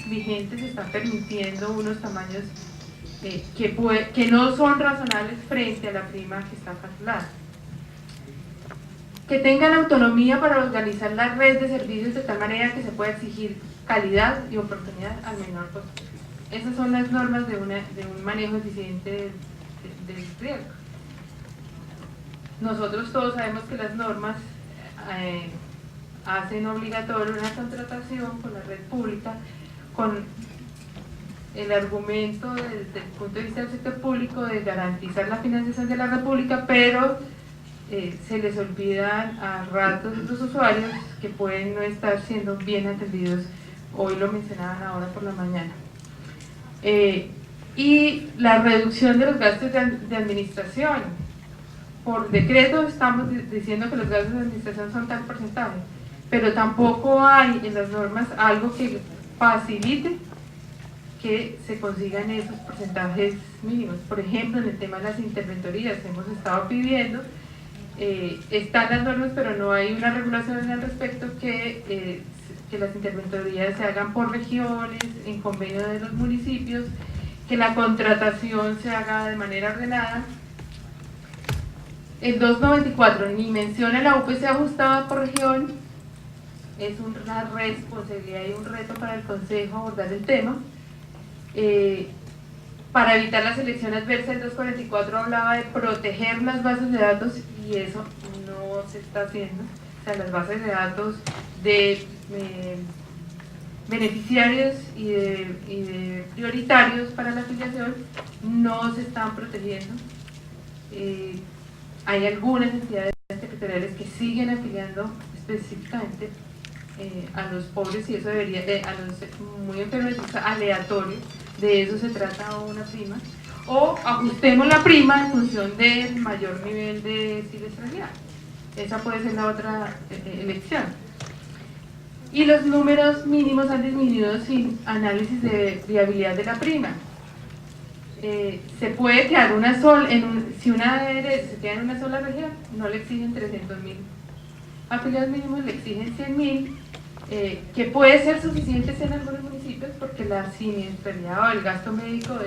vigente se están permitiendo unos tamaños que no son razonables frente a la prima que está calculada. Que tengan autonomía para organizar la red de servicios de tal manera que se pueda exigir calidad y oportunidad al menor costo. Esas son las normas de un manejo eficiente del riesgo. Nosotros todos sabemos que las normas hacen obligatoria una contratación con la red pública con el argumento desde el punto de vista del sector público de garantizar la financiación de la red pública, pero se les olvidan a ratos los usuarios que pueden no estar siendo bien atendidos. Hoy lo mencionaban ahora por la mañana. Y la reducción de los gastos de administración. Por decreto estamos diciendo que los gastos de administración son tal porcentaje, pero tampoco hay en las normas algo que facilite que se consigan esos porcentajes mínimos. Por ejemplo, en el tema de las interventorías hemos estado pidiendo, están las normas, pero no hay una regulación al respecto que las interventorías se hagan por regiones, en convenio de los municipios, que la contratación se haga de manera ordenada. El 294 ni menciona la UPC ajustada por región, es una responsabilidad y un reto para el Consejo abordar el tema. Para evitar la selección adversa, el 244 hablaba de proteger las bases de datos y eso no se está haciendo. O sea, las bases de datos de beneficiarios y de prioritarios para la afiliación no se están protegiendo. Hay algunas entidades territoriales que siguen afiliando específicamente a los pobres y eso debería, a los muy enfermos, es aleatorio, de eso se trata una prima, o ajustemos la prima en función del mayor nivel de siniestralidad. Esa puede ser la otra elección. Y los números mínimos han disminuido sin análisis de viabilidad de la prima. Se puede quedar una sola, si una ARS se queda en una sola región, no le exigen 300.000 afiliados mínimos, le exigen 100.000, que puede ser suficiente en algunos municipios porque la siniestralidad o el gasto médico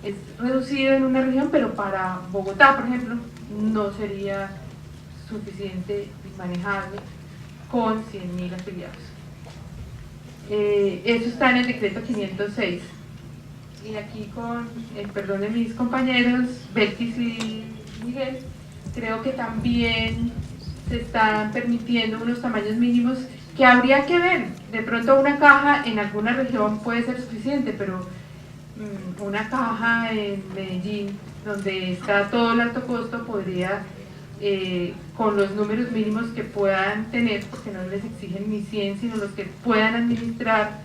es reducido en una región, pero para Bogotá, por ejemplo, no sería suficiente y manejable con 100.000 afiliados. Eso está en el decreto 506. Y aquí con el perdón de mis compañeros, Belkis y Miguel, creo que también se están permitiendo unos tamaños mínimos que habría que ver. De pronto una caja en alguna región puede ser suficiente, pero una caja en Medellín, donde está todo el alto costo, podría, con los números mínimos que puedan tener, porque no les exigen ni 100, sino los que puedan administrar,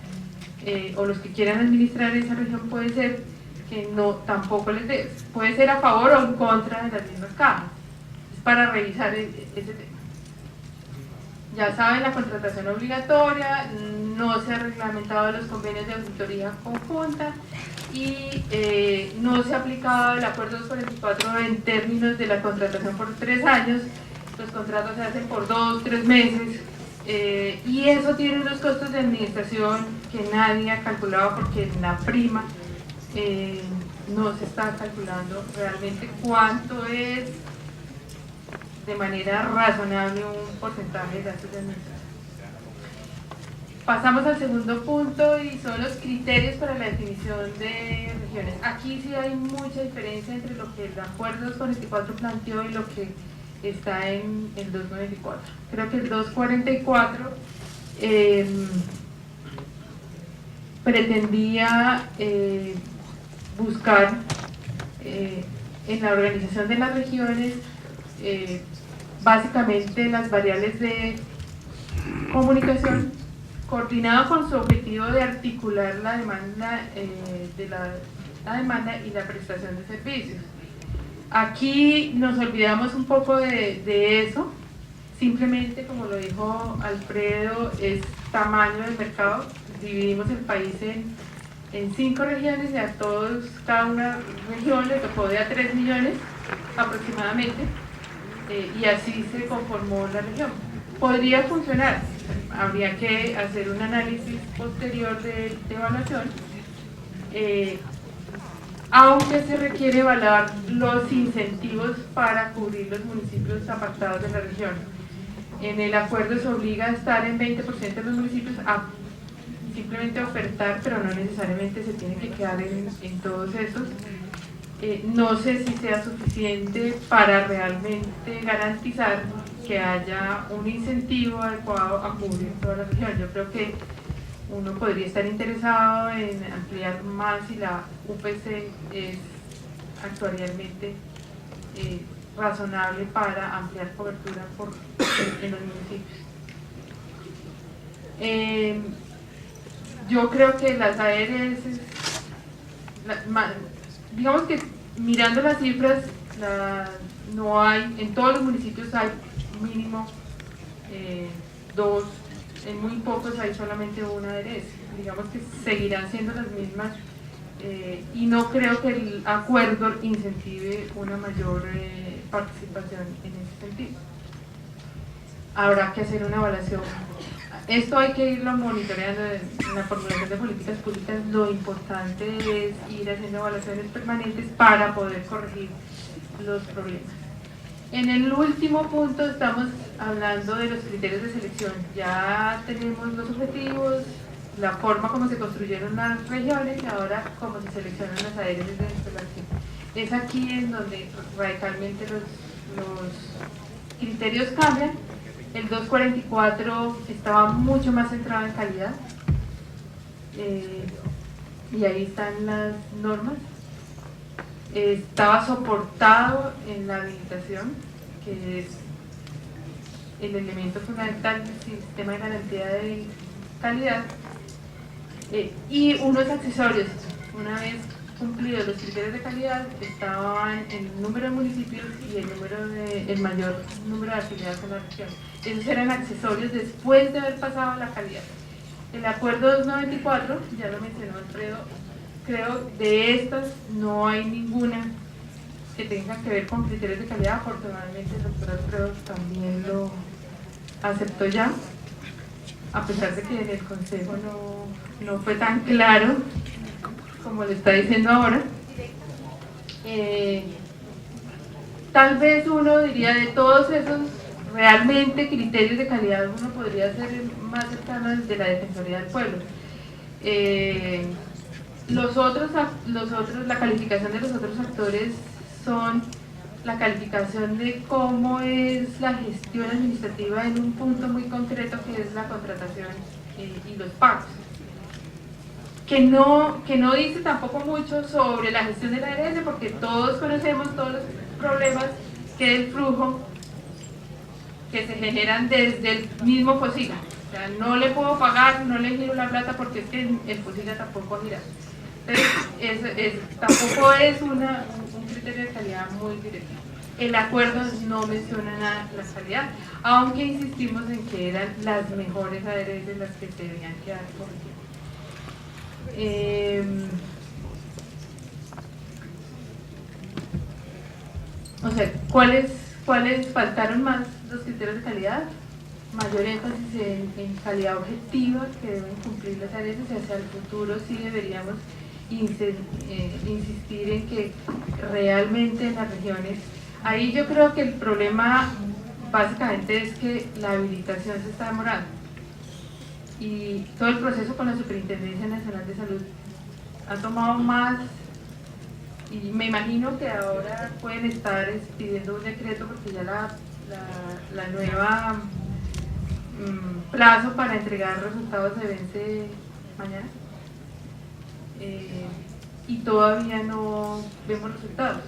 o los que quieran administrar esa región, puede ser que no tampoco les dé, puede ser a favor o en contra de las mismas cajas. Es para revisar ese tema. Ya saben, la contratación obligatoria, no se ha reglamentado los convenios de auditoría conjunta y no se ha aplicado el acuerdo 244 en términos de la contratación por 3 años, los contratos se hacen por 2, 3 meses. Y eso tiene unos costos de administración que nadie ha calculado porque en la prima no se está calculando realmente cuánto es de manera razonable un porcentaje de gastos de administración. Pasamos al segundo punto y son los criterios para la definición de regiones. Aquí sí hay mucha diferencia entre lo que el acuerdo 244 planteó y lo que está en el 294. Creo que el 244 pretendía buscar en la organización de las regiones básicamente las variables de comunicación coordinado con su objetivo de articular la demanda, la demanda y la prestación de servicios. Aquí nos olvidamos un poco de eso, simplemente como lo dijo Alfredo, es tamaño del mercado, dividimos el país en 5 regiones y a todos, cada una región le tocó de a 3 millones aproximadamente, y así se conformó la región. Podría funcionar, habría que hacer un análisis posterior de evaluación, aunque se requiere evaluar los incentivos para cubrir los municipios apartados de la región. En el acuerdo se obliga a estar en 20% de los municipios, a simplemente ofertar, pero no necesariamente se tiene que quedar en todos esos. No sé si sea suficiente para realmente garantizar que haya un incentivo adecuado a cubrir toda la región. Yo creo que uno podría estar interesado en ampliar más si la UPC es actuarialmente razonable para ampliar cobertura en los municipios. Yo creo que las ARS, digamos que mirando las cifras, no hay, en todos los municipios hay mínimo 2, en muy pocos hay solamente una ARS. Digamos que seguirán siendo las mismas, y no creo que el acuerdo incentive una mayor participación en ese sentido. Habrá que hacer una evaluación. Esto hay que irlo monitoreando en la formulación de políticas públicas. Lo importante es ir haciendo evaluaciones permanentes para poder corregir los problemas. En el último punto estamos hablando de los criterios de selección. Ya tenemos los objetivos, la forma como se construyeron las regiones y ahora cómo se seleccionan las ARS de instalación. Es aquí en donde radicalmente los criterios cambian. El 244 estaba mucho más centrado en calidad, y ahí están las normas. Estaba soportado en la habilitación, que es el elemento fundamental del sistema de garantía de calidad, y unos accesorios. Una vez cumplidos los criterios de calidad, estaban el número de municipios y el mayor número de afiliados en la región. Esos eran accesorios después de haber pasado la calidad. El acuerdo 294, ya lo mencionó Alfredo, creo de estas no hay ninguna que tenga que ver con criterios de calidad. Afortunadamente el doctor Alfredo también lo aceptó ya, a pesar de que en el consejo no fue tan claro como lo está diciendo ahora. Tal vez uno diría, de todos esos realmente criterios de calidad, uno podría ser más cercano desde la Defensoría del Pueblo. La calificación de los otros actores son la calificación de cómo es la gestión administrativa en un punto muy concreto, que es la contratación y los pagos. Que no dice tampoco mucho sobre la gestión de la ARS, porque todos conocemos todos los problemas que el flujo que se generan desde el mismo FOSIGA. O sea, no le puedo pagar, no le giro la plata porque es que el FOSIGA tampoco gira. Entonces, tampoco es un criterio de calidad muy directo. El acuerdo no menciona nada de la calidad, aunque insistimos en que eran las mejores ARS las que se debían quedar corrigidas. O sea, ¿cuáles faltaron más? Los criterios de calidad, mayor énfasis en calidad objetiva que deben cumplir las ARS, y hacia el futuro sí deberíamos insistir en que realmente en las regiones, ahí yo creo que el problema básicamente es que la habilitación se está demorando, y todo el proceso con la Superintendencia Nacional de Salud ha tomado más, y me imagino que ahora pueden estar pidiendo un decreto porque ya la nueva plazo para entregar resultados se vence mañana, y todavía no vemos resultados.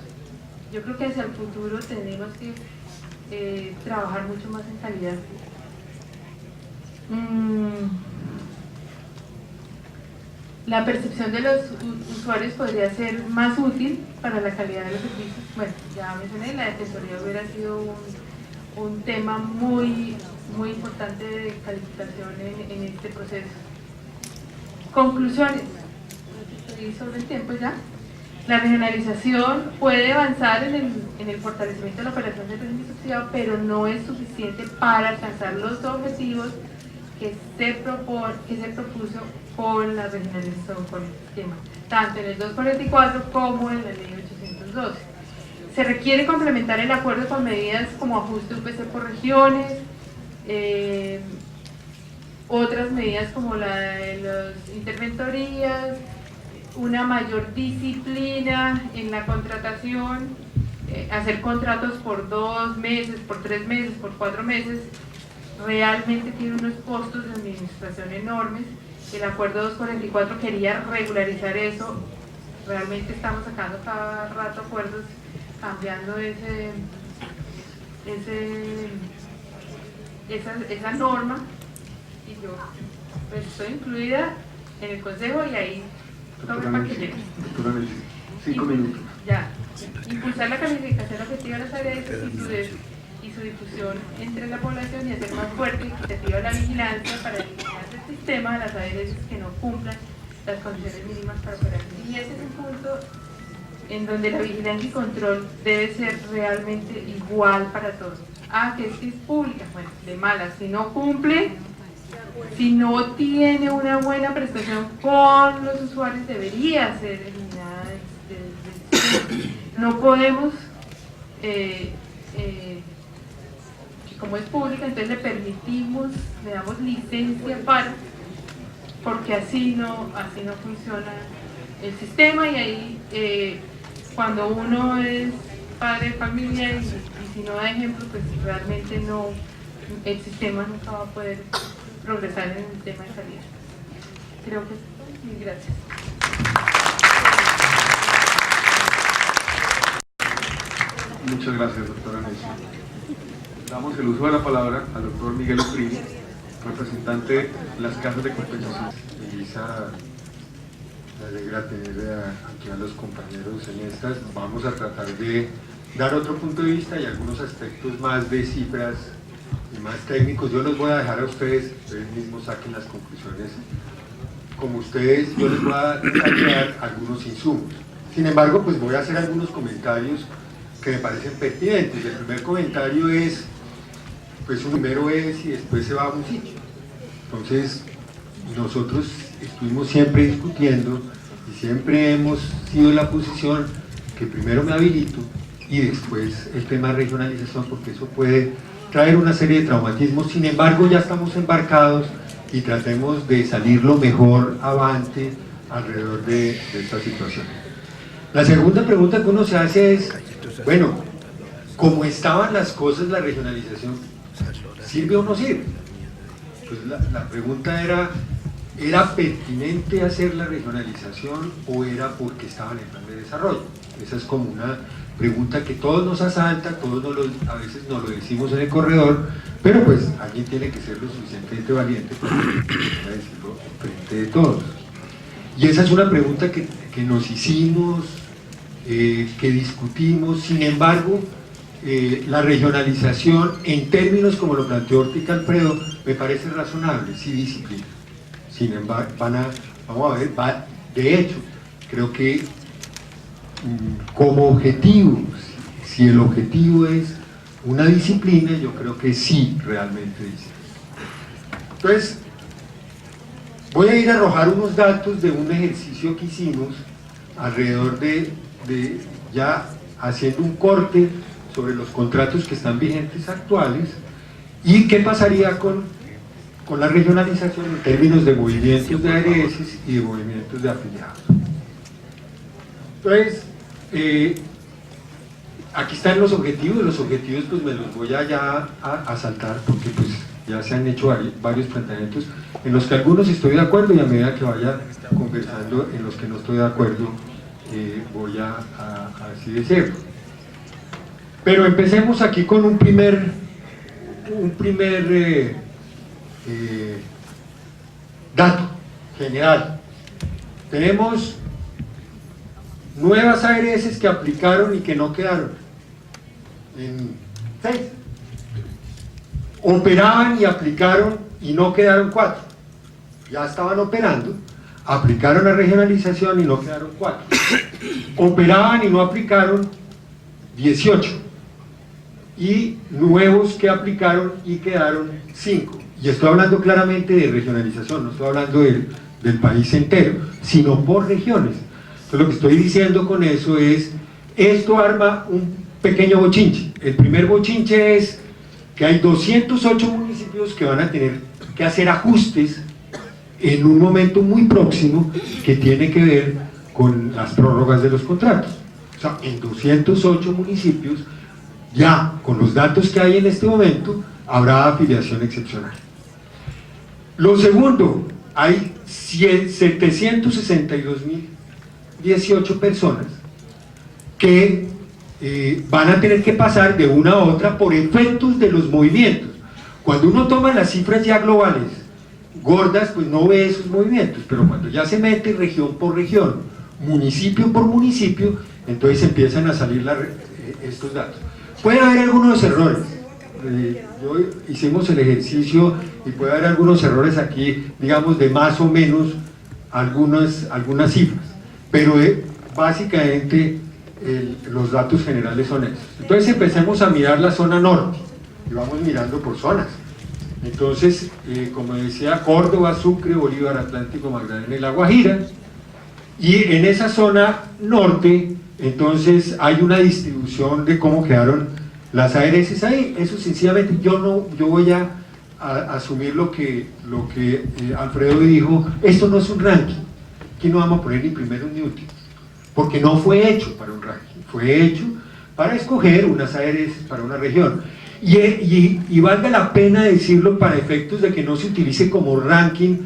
Yo creo que hacia el futuro tenemos que trabajar mucho más en calidad. La percepción de los usuarios podría ser más útil para la calidad de los servicios. Bueno, ya mencioné, la defensoría hubiera sido un tema muy importante de calificación en este proceso. Conclusiones. Estoy sobre el tiempo ya. La regionalización puede avanzar en el fortalecimiento de la operación del régimen subsidiado, pero no es suficiente para alcanzar los objetivos que se propuso con la regionalización por el sistema, tanto en el 244 como en la ley 812. Se requiere complementar el acuerdo con medidas como ajuste UPC por regiones, otras medidas como la de las interventorías, una mayor disciplina en la contratación, hacer contratos por 2 meses, por 3 meses, por 4 meses, realmente tiene unos costos de administración enormes. El acuerdo 244 quería regularizar eso, realmente estamos sacando cada rato acuerdos, cambiando esa norma, y yo pues estoy incluida en el consejo y ahí tome para que llegue. 5 minutos. Ya. Impulsar la calificación objetiva de las ARS y su difusión entre la población y hacer más fuerte y equitativa la vigilancia para eliminar el sistema de las ARS que no cumplan las condiciones mínimas para operar. Y ese es un punto en donde la vigilancia y control debe ser realmente igual para todos. Que es pública, bueno, de malas, si no cumple, si no tiene una buena prestación con los usuarios, debería ser eliminada del sistema. No podemos, como es pública, entonces le permitimos, le damos licencia porque así no funciona el sistema, y ahí cuando uno es padre de familia y si no da ejemplo, pues realmente no, el sistema nunca va a poder progresar en el tema de calidad. Creo que es todo. Muy gracias. Muchas gracias, doctora Nelson. Damos el uso de la palabra al doctor Miguel Oprini, representante de las casas de compensación. Elisa, me alegra tener aquí a los compañeros en estas. Vamos a tratar de dar otro punto de vista y algunos aspectos más de cifras y más técnicos. Yo los voy a dejar a ustedes mismos saquen las conclusiones. Como ustedes, yo les voy a detallar algunos insumos. Sin embargo, pues voy a hacer algunos comentarios que me parecen pertinentes. El primer comentario es, pues un primero es y después se va a un sitio. Entonces, nosotros estuvimos siempre discutiendo y siempre hemos sido en la posición que primero me habilito y después el tema de regionalización, porque eso puede traer una serie de traumatismos. Sin embargo, ya estamos embarcados y tratemos de salir lo mejor avante alrededor de esta situación. La segunda pregunta que uno se hace es, bueno, ¿cómo estaban las cosas, la regionalización, sirve o no sirve? Pues la pregunta ¿era pertinente hacer la regionalización o era porque estaba en el plan de desarrollo? Esa es como una pregunta que todos nos asalta, a veces nos lo decimos en el corredor, pero pues alguien tiene que ser lo suficientemente valiente para decirlo frente de todos. Y esa es una pregunta que nos hicimos, que discutimos. Sin embargo, la regionalización, en términos como lo planteó Ortica Alfredo, me parece razonable, sí disciplina. Sin embargo, vamos a ver, de hecho, creo que como objetivo, si el objetivo es una disciplina, yo creo que sí, realmente disciplina. Entonces, voy a ir a arrojar unos datos de un ejercicio que hicimos alrededor de ya haciendo un corte sobre los contratos que están vigentes actuales y qué pasaría con la regionalización en términos de movimientos de ARS y de movimientos de afiliados. Entonces, aquí están los objetivos pues me los voy a saltar porque pues ya se han hecho varios planteamientos en los que algunos estoy de acuerdo y a medida que vaya conversando en los que no estoy de acuerdo voy a así decirlo. Pero empecemos aquí con un primer dato general. Tenemos nuevas ARS que aplicaron y que no quedaron en 6. Operaban y aplicaron y no quedaron 4. Ya estaban operando, aplicaron la regionalización y no quedaron 4. Operaban y no aplicaron 18. Y nuevos que aplicaron y quedaron 5. y estoy hablando claramente de regionalización, no estoy hablando del país entero, sino por regiones. Entonces lo que estoy diciendo con eso es, esto arma un pequeño bochinche. El primer bochinche es que hay 208 municipios que van a tener que hacer ajustes en un momento muy próximo que tiene que ver con las prórrogas de los contratos. O sea, en 208 municipios, ya con los datos que hay en este momento, habrá afiliación excepcional. Lo segundo, hay 762.018 personas que van a tener que pasar de una a otra por efectos de los movimientos. Cuando uno toma las cifras ya globales, gordas, pues no ve esos movimientos, pero cuando ya se mete región por región, municipio por municipio, entonces empiezan a salir estos datos. Puede haber algunos errores, hicimos el ejercicio y puede haber algunos errores aquí, digamos de más o menos algunas cifras, pero básicamente los datos generales son esos. Entonces empecemos a mirar la zona norte y vamos mirando por zonas. Entonces, como decía, Córdoba, Sucre, Bolívar, Atlántico, Magdalena y La Guajira, y en esa zona norte entonces hay una distribución de cómo quedaron las ARS ahí. Eso sencillamente yo voy a asumir lo que Alfredo dijo, esto no es un ranking, aquí no vamos a poner ni primero ni último, porque no fue hecho para un ranking, fue hecho para escoger unas ARS para una región. Y valga la pena decirlo para efectos de que no se utilice como ranking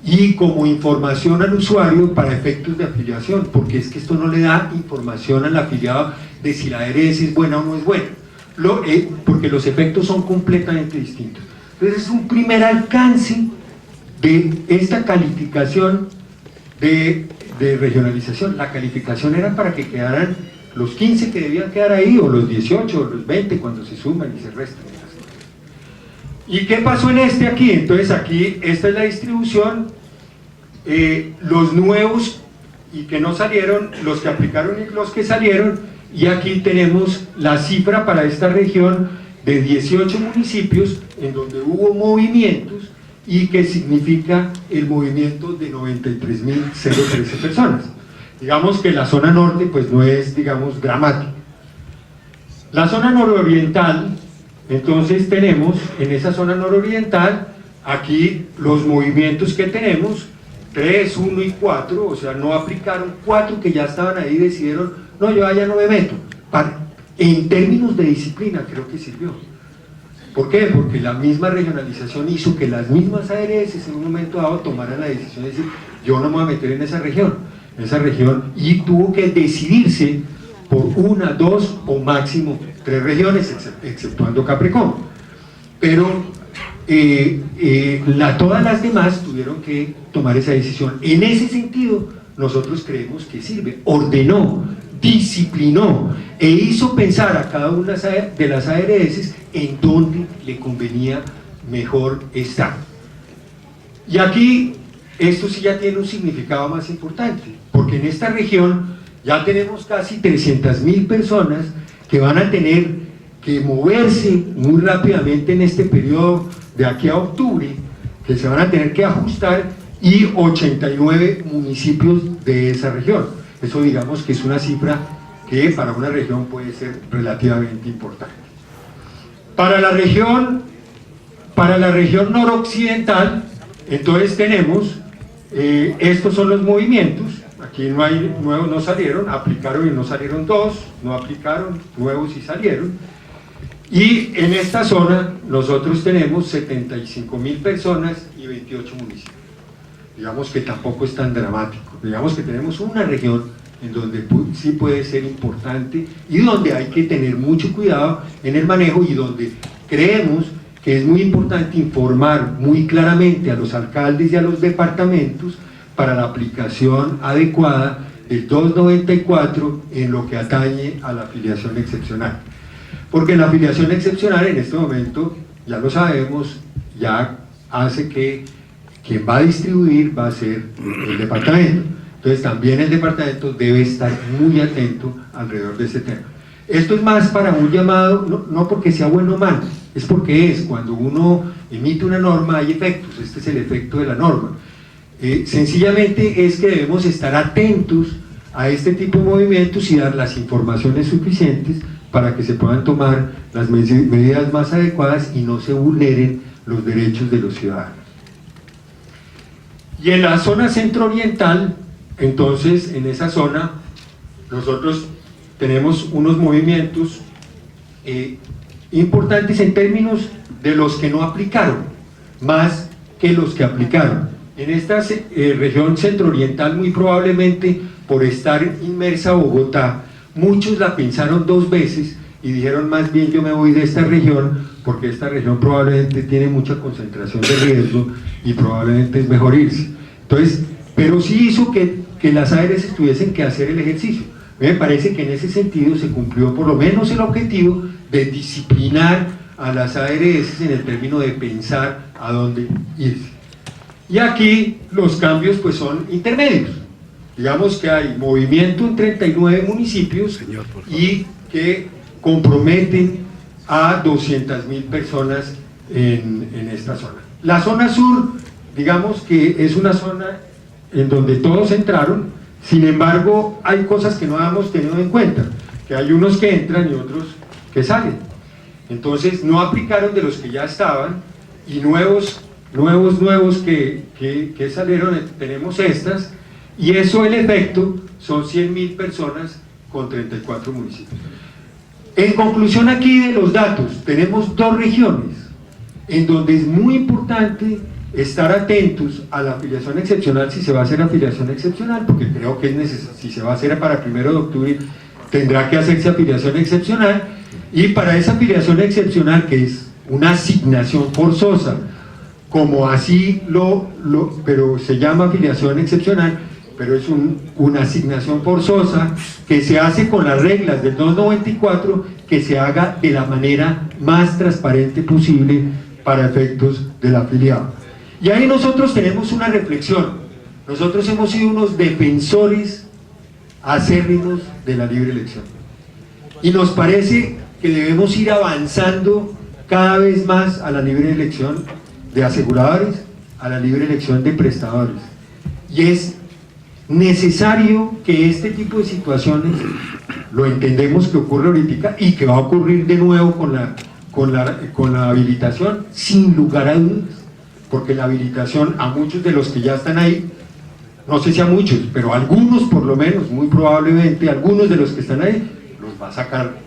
y como información al usuario para efectos de afiliación, porque es que esto no le da información al afiliado de si la ARS es buena o no es buena, porque los efectos son completamente distintos. Entonces es un primer alcance de esta calificación de regionalización. La calificación era para que quedaran los 15 que debían quedar ahí, o los 18, o los 20 cuando se suman y se restan. ¿Y qué pasó en este aquí? Entonces aquí, esta es la distribución, los nuevos y que no salieron, los que aplicaron y los que salieron, y aquí tenemos la cifra para esta región de 18 municipios en donde hubo movimientos y que significa el movimiento de 93.013 personas. Digamos que la zona norte pues no es, digamos, dramática. La zona nororiental, entonces tenemos en esa zona nororiental, aquí los movimientos que tenemos, 3, 1 y 4, o sea, no aplicaron 4 que ya estaban ahí y decidieron, no, yo allá no me meto. En términos de disciplina creo que sirvió. ¿Por qué? Porque la misma regionalización hizo que las mismas ARS en un momento dado tomaran la decisión de decir, yo no me voy a meter en esa región, y tuvo que decidirse por 1, 2 o máximo 3 regiones, exceptuando Capricornio. Pero todas las demás tuvieron que tomar esa decisión. En ese sentido, nosotros creemos que sirve, ordenó, disciplinó e hizo pensar a cada una de las ARS en dónde le convenía mejor estar. Y aquí, esto sí ya tiene un significado más importante, porque en esta región ya tenemos casi 300.000 personas que van a tener que moverse muy rápidamente en este periodo de aquí a octubre, que se van a tener que ajustar, y 89 municipios de esa región. Eso digamos que es una cifra que para una región puede ser relativamente importante. Para la región noroccidental, entonces tenemos, estos son los movimientos, aquí no hay nuevos, no salieron, aplicaron y no salieron 2, no aplicaron, nuevos y salieron, y en esta zona nosotros tenemos 75.000 personas y 28 municipios. Digamos que tampoco es tan dramático, digamos que tenemos una región en donde sí puede ser importante y donde hay que tener mucho cuidado en el manejo, y donde creemos que es muy importante informar muy claramente a los alcaldes y a los departamentos para la aplicación adecuada del 294 en lo que atañe a la afiliación excepcional. Porque la afiliación excepcional en este momento, ya lo sabemos, ya hace que quien va a distribuir va a ser el departamento. Entonces también el departamento debe estar muy atento alrededor de este tema. Esto es más para un llamado, no porque sea bueno o malo, es porque cuando uno emite una norma hay efectos, este es el efecto de la norma. Sencillamente es que debemos estar atentos a este tipo de movimientos y dar las informaciones suficientes para que se puedan tomar las medidas más adecuadas y no se vulneren los derechos de los ciudadanos. Y en la zona centro-oriental, entonces, en esa zona, nosotros tenemos unos movimientos importantes en términos de los que no aplicaron, más que los que aplicaron. En esta región centro-oriental, muy probablemente por estar inmersa Bogotá, muchos la pensaron dos veces y dijeron más bien yo me voy de esta región porque esta región probablemente tiene mucha concentración de riesgo y probablemente es mejor irse. Entonces, pero sí hizo que las ARS tuviesen que hacer el ejercicio. Me parece que en ese sentido se cumplió por lo menos el objetivo de disciplinar a las ARS en el término de pensar a dónde irse. Y aquí los cambios pues son intermedios. Digamos que hay movimiento en 39 municipios y que comprometen a 200.000 personas en esta zona. La zona sur, digamos que es una zona en donde todos entraron, sin embargo hay cosas que no hemos tenido en cuenta, que hay unos que entran y otros que salen. Entonces no aplicaron de los que ya estaban y nuevos que salieron, tenemos estas, y eso el efecto son 100.000 personas con 34 municipios. En conclusión aquí de los datos, tenemos dos regiones en donde es muy importante estar atentos a la afiliación excepcional, si se va a hacer afiliación excepcional, porque creo que es necesario, si se va a hacer para el 1 de octubre, tendrá que hacerse afiliación excepcional, y para esa afiliación excepcional, que es una asignación forzosa, como así pero se llama afiliación excepcional, pero es una asignación forzosa que se hace con las reglas del 294, que se haga de la manera más transparente posible para efectos del afiliado. Y ahí nosotros tenemos una reflexión. Nosotros hemos sido unos defensores acérrimos de la libre elección. Y nos parece que debemos ir avanzando cada vez más a la libre elección de aseguradores, a la libre elección de prestadores. Y es necesario que este tipo de situaciones, lo entendemos que ocurre ahorita y que va a ocurrir de nuevo con la habilitación, sin lugar a dudas, porque la habilitación a muchos de los que ya están ahí, no sé si a muchos, pero a algunos por lo menos, muy probablemente algunos de los que están ahí, los va a sacar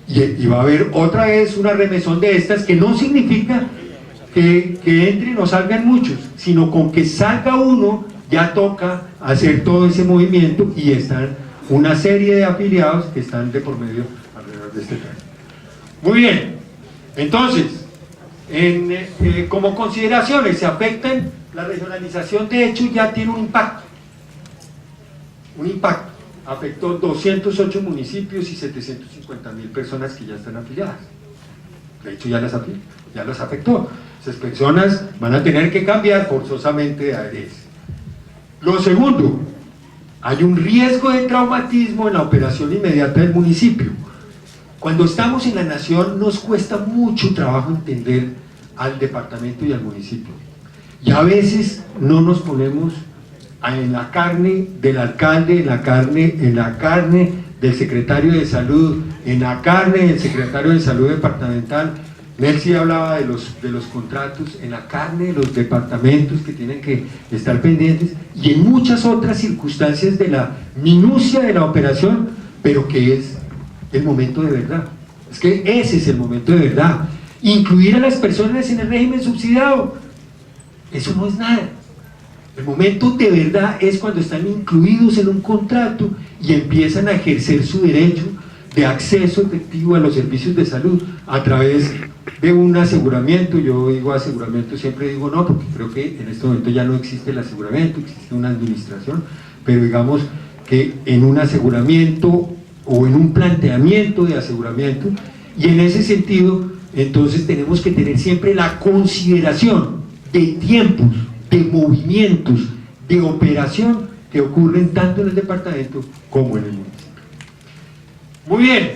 y va a haber otra vez una remesón de estas, que no significa que entren o salgan muchos, sino con que salga uno ya toca hacer todo ese movimiento, y están una serie de afiliados que están de por medio alrededor de este tema. Muy bien, entonces como consideraciones, se afectan, la regionalización de hecho ya tiene un impacto, afectó 208 municipios y 750.000 personas que ya están afiliadas, de hecho ya las afectó. Esas personas van a tener que cambiar forzosamente de ARS. Lo segundo, hay un riesgo de traumatismo en la operación inmediata del municipio. Cuando estamos en la nación nos cuesta mucho trabajo entender al departamento y al municipio, y a veces no nos ponemos en la carne del alcalde, en la carne del secretario de salud, en la carne del secretario de salud departamental. Nelcy hablaba de los contratos, en la carne de los departamentos que tienen que estar pendientes, y en muchas otras circunstancias de la minucia de la operación, pero que es el momento de verdad. Es que ese es el momento de verdad. Incluir a las personas en el régimen subsidiado, eso no es nada. El momento de verdad es cuando están incluidos en un contrato y empiezan a ejercer su derecho de acceso efectivo a los servicios de salud a través de un aseguramiento. Yo digo aseguramiento, siempre digo no, porque creo que en este momento ya no existe el aseguramiento, existe una administración, pero digamos que en un aseguramiento o en un planteamiento de aseguramiento, y en ese sentido entonces tenemos que tener siempre la consideración de tiempos, de movimientos, de operación que ocurren tanto en el departamento como en el municipio. Muy bien,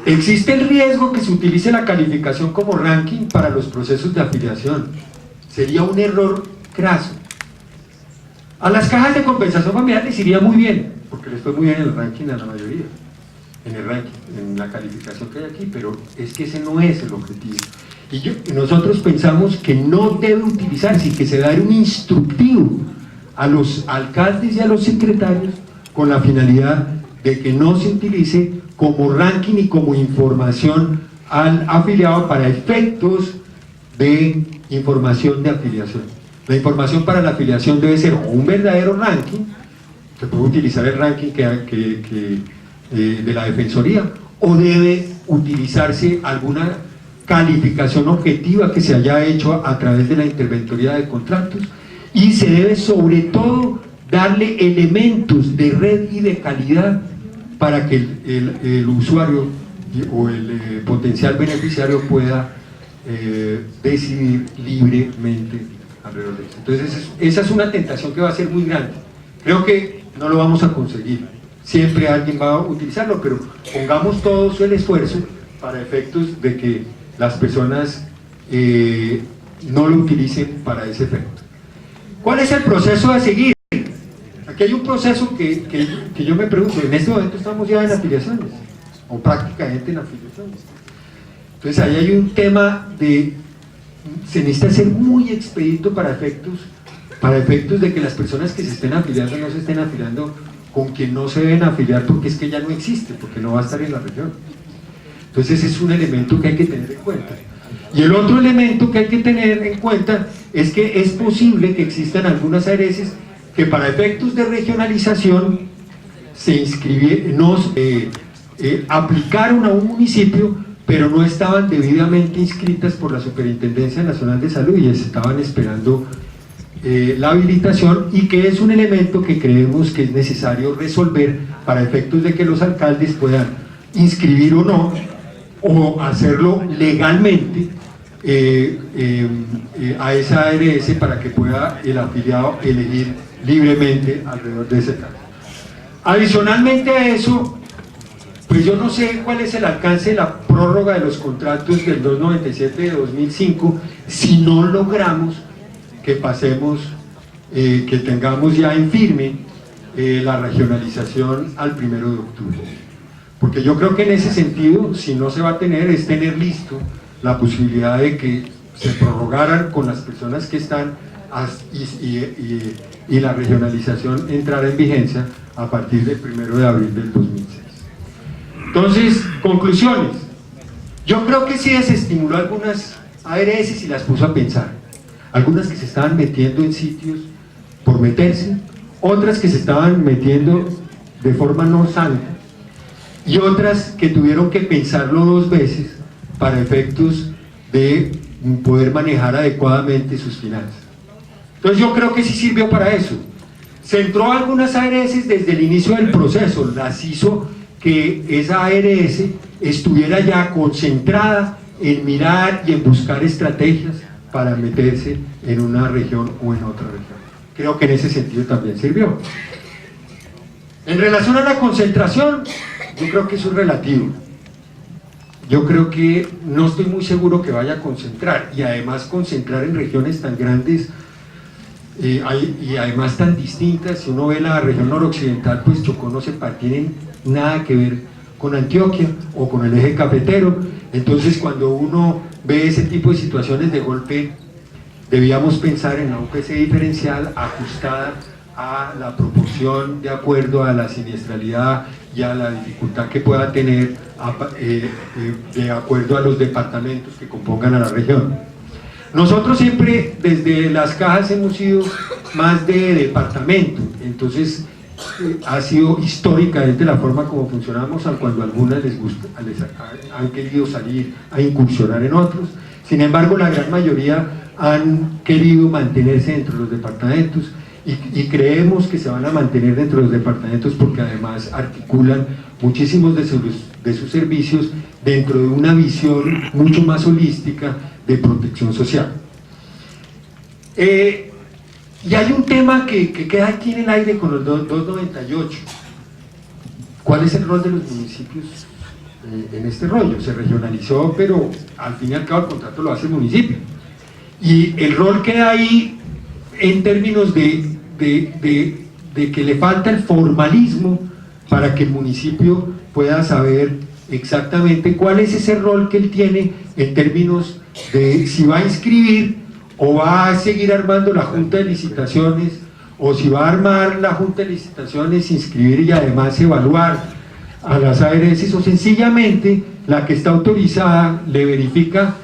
Existe el riesgo que se utilice la calificación como ranking para los procesos de afiliación. Sería un error craso. A las cajas de compensación familiar les iría muy bien, porque les fue muy bien en el ranking a la mayoría, en el ranking, en la calificación que hay aquí, pero es que ese no es el objetivo. Y nosotros pensamos que no debe utilizarse y que se debe dar un instructivo a los alcaldes y a los secretarios con la finalidad de que no se utilice como ranking y como información al afiliado para efectos de información de afiliación. La información para la afiliación debe ser o un verdadero ranking, se puede utilizar el ranking de la Defensoría, o debe utilizarse alguna calificación objetiva que se haya hecho a través de la interventoría de contratos, y se debe sobre todo darle elementos de red y de calidad para que el usuario o el potencial beneficiario pueda decidir libremente alrededor de eso. Entonces esa es una tentación que va a ser muy grande. Creo que no lo vamos a conseguir, siempre alguien va a utilizarlo, pero pongamos todo el esfuerzo para efectos de que las personas no lo utilicen para ese efecto. ¿Cuál es el proceso a seguir? Aquí hay un proceso que yo me pregunto. En este momento estamos ya en afiliaciones, o prácticamente en afiliaciones. Entonces ahí hay un tema de, se necesita ser muy expedito para efectos de que las personas que se estén afiliando no se estén afiliando con quien no se deben afiliar, porque es que ya no existe, porque no va a estar en la región. Entonces ese es un elemento que hay que tener en cuenta. Y el otro elemento que hay que tener en cuenta es que es posible que existan algunas ARS que para efectos de regionalización se aplicaron a un municipio, pero no estaban debidamente inscritas por la Superintendencia Nacional de Salud y estaban esperando la habilitación, y que es un elemento que creemos que es necesario resolver para efectos de que los alcaldes puedan inscribir o no, o hacerlo legalmente a esa ARS para que pueda el afiliado elegir libremente alrededor de ese caso. Adicionalmente a eso, pues yo no sé cuál es el alcance de la prórroga de los contratos del 297 de 2005 si no logramos que pasemos, que tengamos ya en firme la regionalización al 1 de octubre. Porque yo creo que en ese sentido, si no se va a tener, es tener listo la posibilidad de que se prorrogaran con las personas que están y la regionalización entrara en vigencia a partir del 1 de abril del 2006. Entonces, conclusiones. Yo creo que sí desestimuló algunas ARS y las puso a pensar. Algunas que se estaban metiendo en sitios por meterse, otras que se estaban metiendo de forma no santa, y otras que tuvieron que pensarlo dos veces para efectos de poder manejar adecuadamente sus finanzas. Entonces yo creo que sí sirvió para eso. Centró algunas ARS desde el inicio del proceso, las hizo que esa ARS estuviera ya concentrada en mirar y en buscar estrategias para meterse en una región o en otra región. Creo que en ese sentido también sirvió. En relación a la concentración, yo creo que eso es relativo. Yo creo que no estoy muy seguro que vaya a concentrar, y además concentrar en regiones tan grandes y además tan distintas. Si uno ve la región noroccidental, pues Chocó no tienen nada que ver con Antioquia o con el eje cafetero. Entonces cuando uno ve ese tipo de situaciones, de golpe debíamos pensar en una UPC diferencial ajustada a la proporción de acuerdo a la siniestralidad y a la dificultad que pueda tener de acuerdo a los departamentos que compongan a la región. Nosotros siempre desde las cajas hemos sido más de departamento, entonces ha sido históricamente la forma como funcionamos, aun cuando a algunas les han querido salir a incursionar en otros. Sin embargo, la gran mayoría han querido mantenerse dentro de los departamentos, y creemos que se van a mantener dentro de los departamentos porque además articulan muchísimos de sus servicios dentro de una visión mucho más holística de protección social. Y hay un tema que queda aquí en el aire con los 298. ¿Cuál es el rol de los municipios en este rollo. Se regionalizó, pero al fin y al cabo el contrato lo hace el municipio. Y el rol queda ahí en términos de que le falta el formalismo para que el municipio pueda saber exactamente cuál es ese rol que él tiene en términos de si va a inscribir o va a seguir armando la junta de licitaciones, o si va a armar la junta de licitaciones, inscribir y además evaluar a las ARS, o sencillamente la que está autorizada le verifica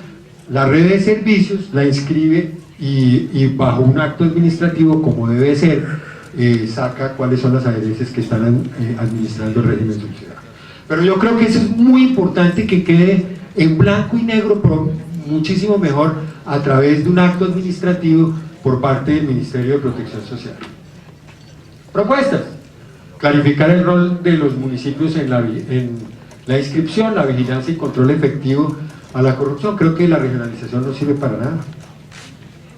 la red de servicios, la inscribe y bajo un acto administrativo como debe ser, saca cuáles son las ARS que están administrando el régimen subsidiario. Pero yo creo que eso es muy importante que quede en blanco y negro, pero muchísimo mejor a través de un acto administrativo por parte del Ministerio de Protección Social. Propuestas: clarificar el rol de los municipios en la inscripción, la vigilancia y control efectivo a la corrupción. Creo que la regionalización no sirve para nada,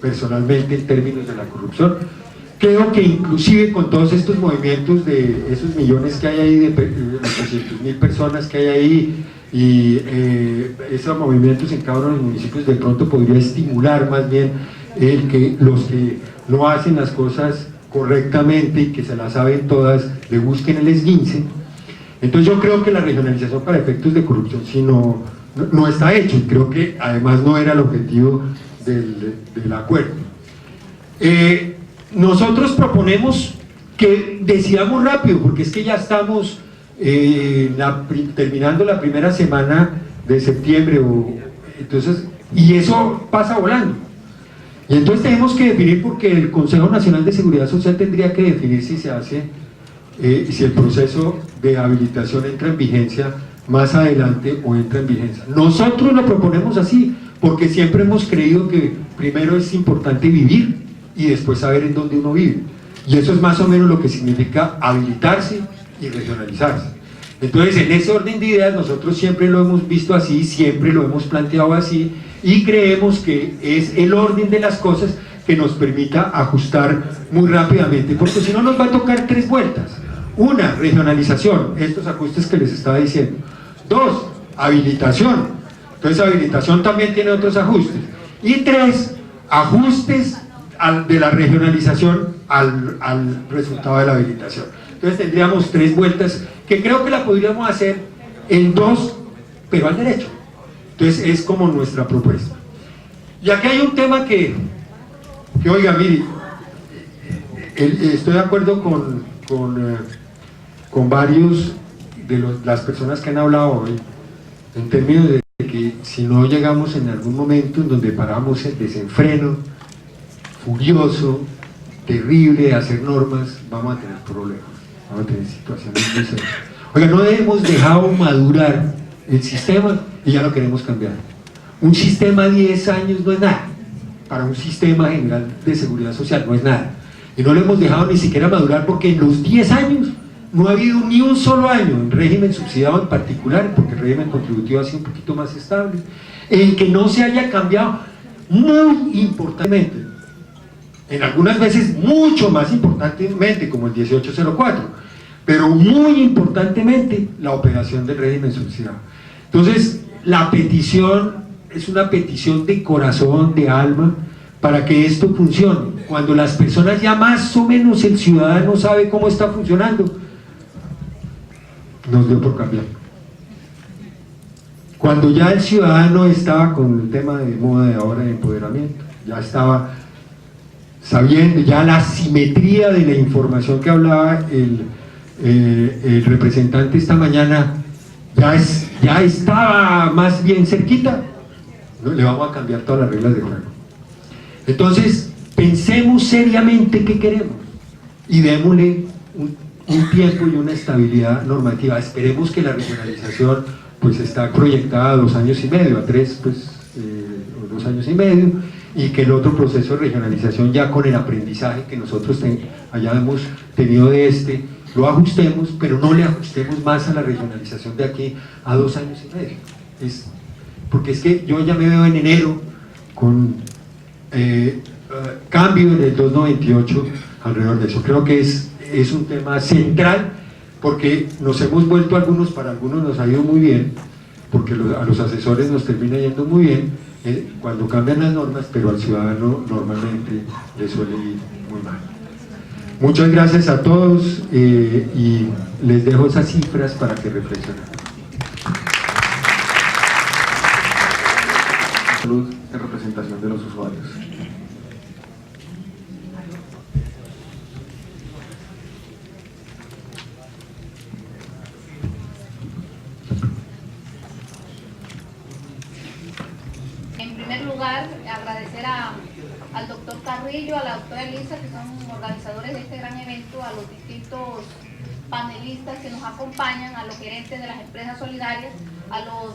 personalmente, en términos de la corrupción. Creo que inclusive con todos estos movimientos de esos millones que hay ahí, de 800.000 personas que hay ahí, y esos movimientos en cada uno de los municipios, de pronto podría estimular más bien el que los que no hacen las cosas correctamente y que se las saben todas, le busquen el esguince. Entonces yo creo que la regionalización para efectos de corrupción sí no está hecho, y creo que además no era el objetivo del acuerdo. Nosotros proponemos que decidamos rápido, porque es que ya estamos terminando la primera semana de septiembre, entonces, y eso pasa volando. Y entonces tenemos que definir, porque el Consejo Nacional de Seguridad Social tendría que definir si se hace, si el proceso de habilitación entra en vigencia más adelante o entra en vigencia. Nosotros lo proponemos así, porque siempre hemos creído que primero es importante vivir y después saber en dónde uno vive. Y eso es más o menos lo que significa habilitarse y regionalizarse. Entonces, en ese orden de ideas, nosotros siempre lo hemos visto así, siempre lo hemos planteado así, y creemos que es el orden de las cosas que nos permita ajustar muy rápidamente, porque si no nos va a tocar 3 vueltas. Una, regionalización, estos ajustes que les estaba diciendo. 2, habilitación. Entonces, habilitación también tiene otros ajustes. Y 3, ajustes de la regionalización al resultado de la habilitación. Entonces tendríamos 3 vueltas, que creo que la podríamos hacer en 2, pero al derecho. Entonces es como nuestra propuesta. Y aquí hay un tema que oiga, mire, estoy de acuerdo con varios de las personas que han hablado hoy, en términos de que si no llegamos en algún momento en donde paramos el desenfreno furioso, terrible de hacer normas, vamos a tener problemas, vamos a tener situaciones muy serias. Oiga, no hemos dejado madurar el sistema y ya lo queremos cambiar. Un sistema a 10 años no es nada, para un sistema general de seguridad social no es nada, y no lo hemos dejado ni siquiera madurar, porque en los 10 años no ha habido ni un solo año en régimen subsidiado en particular, porque el régimen contributivo ha sido un poquito más estable, en que no se haya cambiado muy importantemente, en algunas veces mucho más importantemente, como el 1804, pero muy importantemente la operación del régimen subsidiado. Entonces, la petición es una petición de corazón, de alma, para que esto funcione. Cuando las personas ya más o menos, el ciudadano sabe cómo está funcionando, nos dio por cambiar. Cuando ya el ciudadano estaba con el tema de moda de ahora de empoderamiento, ya estaba sabiendo ya la simetría de la información que hablaba el representante esta mañana, ya estaba más bien cerquita, ¿no? Le vamos a cambiar todas las reglas de juego. Entonces, pensemos seriamente qué queremos y démosle un tiempo y una estabilidad normativa. Esperemos que la regionalización pues está proyectada a 2 años y medio, a 3 pues, o 2 años y medio, y que el otro proceso de regionalización, ya con el aprendizaje que nosotros hayamos tenido de lo ajustemos, pero no le ajustemos más a la regionalización de aquí a 2 años y medio. Porque es que yo ya me veo en enero con cambio en el 298 alrededor de eso. Creo que es un tema central porque nos hemos vuelto algunos, para algunos nos ha ido muy bien, porque a los asesores nos termina yendo muy bien cuando cambian las normas, pero al ciudadano normalmente le suele ir muy mal. Muchas gracias a todos y les dejo esas cifras para que reflexionen. Salud en representación de los usuarios. En primer lugar, agradecer al doctor Carrillo, a la doctora Elisa, que son organizadores de este gran evento, a los distintos panelistas que nos acompañan, a los gerentes de las empresas solidarias, a los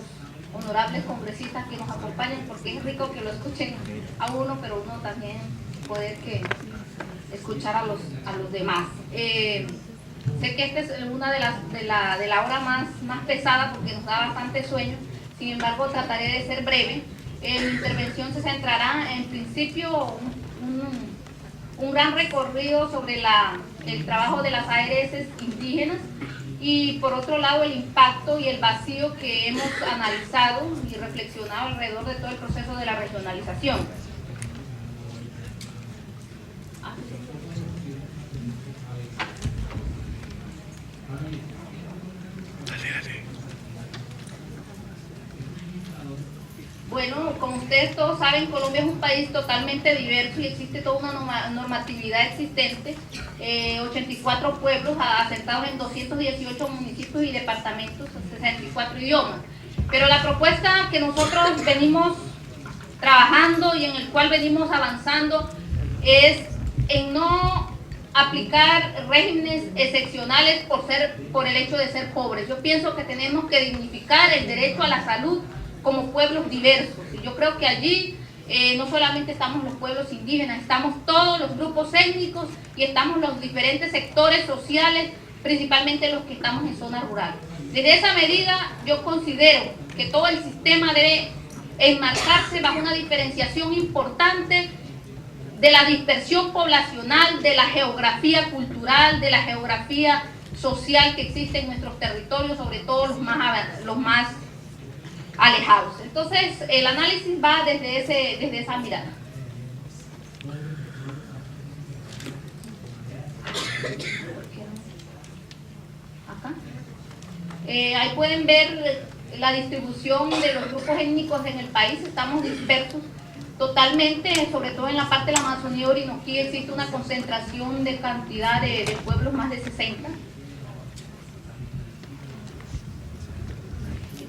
honorables congresistas que nos acompañan, porque es rico que lo escuchen a uno, pero uno también poder escuchar a los demás. Sé que esta es una de la hora más pesada porque nos da bastante sueño, sin embargo trataré de ser breve. Mi intervención se centrará en principio un gran recorrido sobre el trabajo de las ARS indígenas y por otro lado el impacto y el vacío que hemos analizado y reflexionado alrededor de todo el proceso de la regionalización. Bueno, como ustedes todos saben, Colombia es un país totalmente diverso y existe toda una normatividad existente, 84 pueblos asentados en 218 municipios y departamentos, 64 idiomas. Pero la propuesta que nosotros venimos trabajando y en el cual venimos avanzando es en no aplicar regímenes excepcionales por el hecho de ser pobres. Yo pienso que tenemos que dignificar el derecho a la salud como pueblos diversos. Y yo creo que allí no solamente estamos los pueblos indígenas, estamos todos los grupos étnicos y estamos los diferentes sectores sociales, principalmente los que estamos en zonas rurales. Desde esa medida yo considero que todo el sistema debe enmarcarse bajo una diferenciación importante de la dispersión poblacional, de la geografía cultural, de la geografía social que existe en nuestros territorios, sobre todo los más alejados. Entonces, el análisis va desde esa mirada. Acá. Ahí pueden ver la distribución de los grupos étnicos en el país. Estamos dispersos totalmente, sobre todo en la parte de la Amazonía y Orinoquía existe una concentración de cantidad de pueblos, más de 60.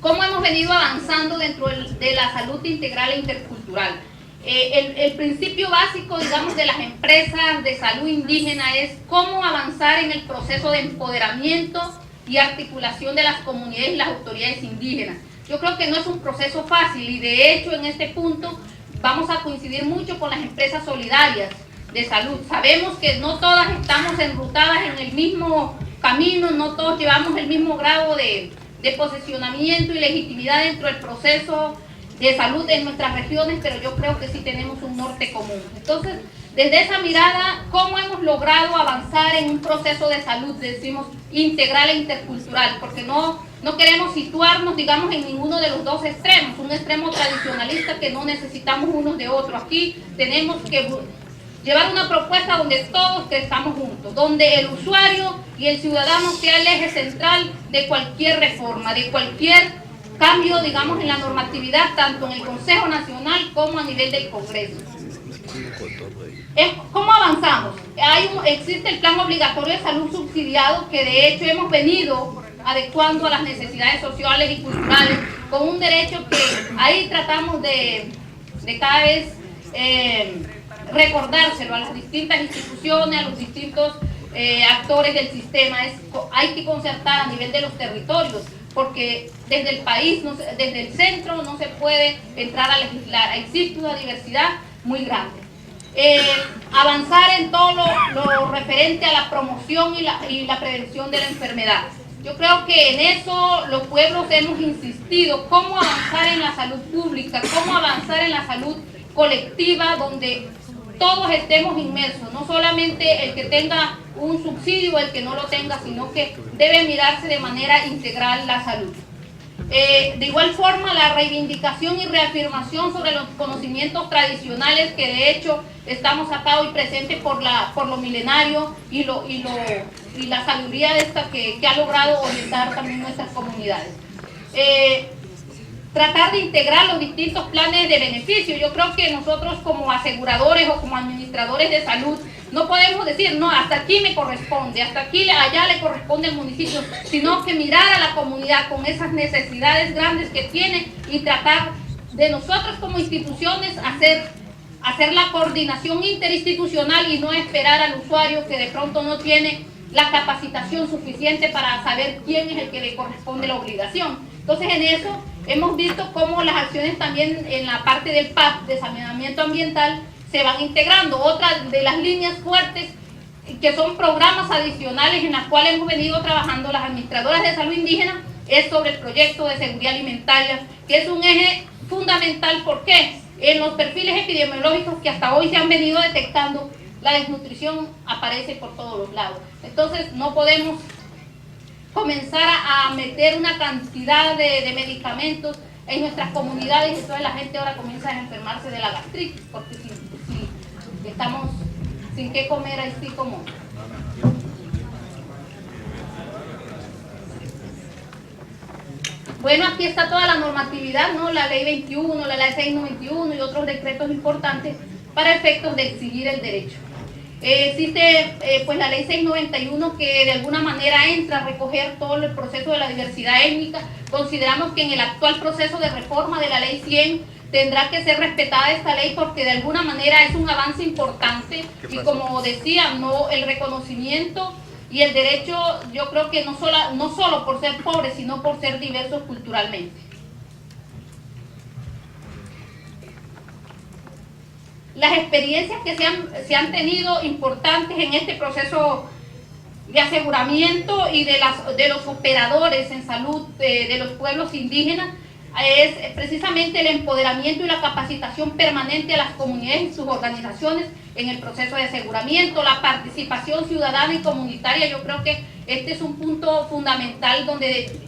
¿Cómo hemos venido avanzando dentro de la salud integral e intercultural? El principio básico, digamos, de las empresas de salud indígena es cómo avanzar en el proceso de empoderamiento y articulación de las comunidades y las autoridades indígenas. Yo creo que no es un proceso fácil y de hecho en este punto vamos a coincidir mucho con las empresas solidarias de salud. Sabemos que no todas estamos enrutadas en el mismo camino, no todos llevamos el mismo grado de posicionamiento y legitimidad dentro del proceso de salud en nuestras regiones, pero yo creo que sí tenemos un norte común. Entonces, desde esa mirada, ¿cómo hemos logrado avanzar en un proceso de salud, decimos, integral e intercultural? Porque no queremos situarnos, digamos, en ninguno de los dos extremos, un extremo tradicionalista que no necesitamos unos de otros. Aquí tenemos que llevar una propuesta donde todos estamos juntos, donde el usuario y el ciudadano sea el eje central de cualquier reforma, de cualquier cambio, digamos, en la normatividad, tanto en el Consejo Nacional como a nivel del Congreso. ¿Cómo avanzamos? Existe el plan obligatorio de salud subsidiado que de hecho hemos venido adecuando a las necesidades sociales y culturales con un derecho que ahí tratamos de cada vez recordárselo a las distintas instituciones, a los distintos actores del sistema. Hay que concertar a nivel de los territorios, porque desde el país, desde el centro no se puede entrar a legislar. Existe una diversidad muy grande. Avanzar en todo lo referente a la promoción y la prevención de la enfermedad. Yo creo que en eso los pueblos hemos insistido, cómo avanzar en la salud pública, cómo avanzar en la salud colectiva, donde todos estemos inmersos, no solamente el que tenga un subsidio el que no lo tenga, sino que debe mirarse de manera integral la salud. De igual forma, la reivindicación y reafirmación sobre los conocimientos tradicionales que de hecho estamos acá hoy presentes por lo milenario y la sabiduría esta que ha logrado orientar también nuestras comunidades. Tratar de integrar los distintos planes de beneficio. Yo creo que nosotros como aseguradores o como administradores de salud no podemos decir, no, hasta aquí me corresponde, hasta aquí, allá le corresponde al municipio, sino que mirar a la comunidad con esas necesidades grandes que tiene y tratar de nosotros como instituciones hacer la coordinación interinstitucional y no esperar al usuario que de pronto no tiene la capacitación suficiente para saber quién es el que le corresponde la obligación. Entonces, en eso hemos visto cómo las acciones también en la parte del PAP, de saneamiento ambiental, se van integrando. Otra de las líneas fuertes, que son programas adicionales en las cuales hemos venido trabajando las administradoras de salud indígena, es sobre el proyecto de seguridad alimentaria, que es un eje fundamental. ¿Por qué? En los perfiles epidemiológicos que hasta hoy se han venido detectando, la desnutrición aparece por todos los lados. Entonces, no podemos comenzar a meter una cantidad de medicamentos en nuestras comunidades, entonces la gente ahora comienza a enfermarse de la gastritis, porque si estamos sin qué comer, ahí sí como. Bueno, aquí está toda la normatividad, ¿no? La ley 21, la ley 691 y otros decretos importantes para efectos de exigir el derecho. Existe pues la ley 691 que de alguna manera entra a recoger todo el proceso de la diversidad étnica. Consideramos que en el actual proceso de reforma de la ley 100 tendrá que ser respetada esta ley porque de alguna manera es un avance importante y como decía, no el reconocimiento y el derecho, yo creo que no solo por ser pobres, sino por ser diversos culturalmente. Las experiencias que se han tenido importantes en este proceso de aseguramiento y de los operadores en salud de los pueblos indígenas es precisamente el empoderamiento y la capacitación permanente de las comunidades y sus organizaciones en el proceso de aseguramiento, la participación ciudadana y comunitaria. Yo creo que este es un punto fundamental donde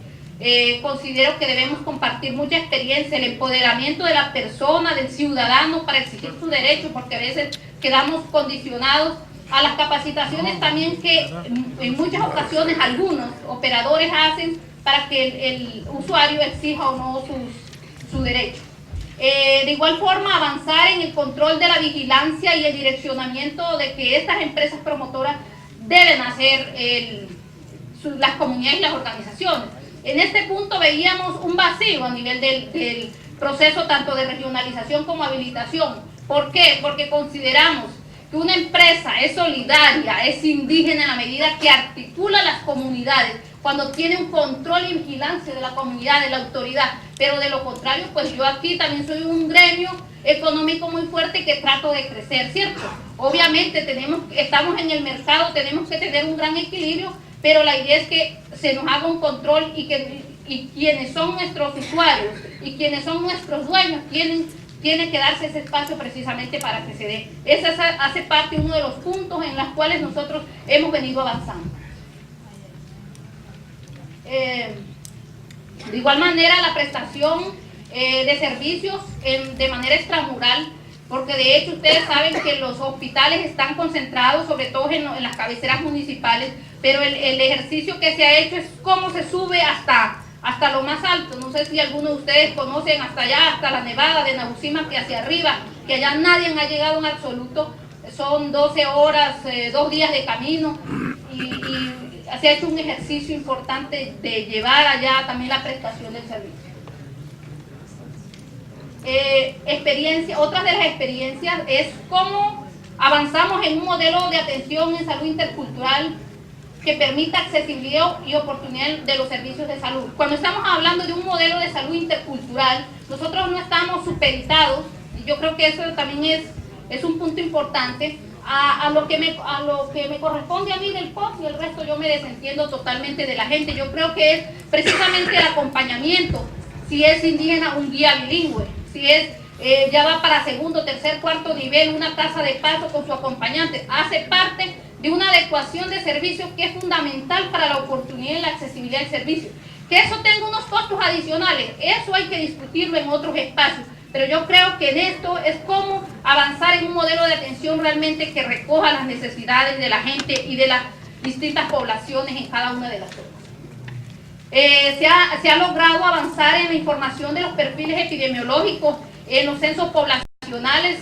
considero que debemos compartir mucha experiencia, el empoderamiento de la persona, del ciudadano para exigir su derecho, porque a veces quedamos condicionados a las capacitaciones también que en muchas ocasiones algunos operadores hacen para que el usuario exija o no su derecho. De igual forma, avanzar en el control de la vigilancia y el direccionamiento de que estas empresas promotoras deben hacer las comunidades y las organizaciones. En este punto veíamos un vacío a nivel del proceso tanto de regionalización como habilitación. ¿Por qué? Porque consideramos que una empresa es solidaria, es indígena en la medida que articula las comunidades, cuando tiene un control y vigilancia de la comunidad, de la autoridad. Pero de lo contrario, pues yo aquí también soy un gremio económico muy fuerte que trato de crecer, ¿cierto? Obviamente estamos en el mercado, tenemos que tener un gran equilibrio, pero la idea es que se nos haga un control y quienes son nuestros usuarios y quienes son nuestros dueños tiene que darse ese espacio precisamente para que se dé. Ese hace parte uno de los puntos en los cuales nosotros hemos venido avanzando. De igual manera, la prestación de servicios de manera extramural, porque de hecho ustedes saben que los hospitales están concentrados sobre todo en las cabeceras municipales, pero el ejercicio que se ha hecho es cómo se sube hasta lo más alto. No sé si algunos de ustedes conocen hasta allá, hasta la Nevada de Nabucima, que hacia arriba, que allá nadie ha llegado en absoluto. Son 12 horas, 2 días de camino y se ha hecho un ejercicio importante de llevar allá también la prestación del servicio. Otra de las experiencias es cómo avanzamos en un modelo de atención en salud intercultural que permita accesibilidad y oportunidad de los servicios de salud. Cuando estamos hablando de un modelo de salud intercultural, nosotros no estamos supeditados, y yo creo que eso también es un punto importante, a lo que me corresponde a mí del POC, y el resto yo me desentiendo totalmente de la gente. Yo creo que es precisamente el acompañamiento, si es indígena, un guía bilingüe, si es ya va para segundo, tercer, cuarto nivel, una casa de paso con su acompañante, hace parte de una adecuación de servicios que es fundamental para la oportunidad y la accesibilidad del servicio. Que eso tenga unos costos adicionales, eso hay que discutirlo en otros espacios, pero yo creo que en esto es cómo avanzar en un modelo de atención realmente que recoja las necesidades de la gente y de las distintas poblaciones en cada una de las zonas. Se ha logrado avanzar en la información de los perfiles epidemiológicos, en los censos poblacionales.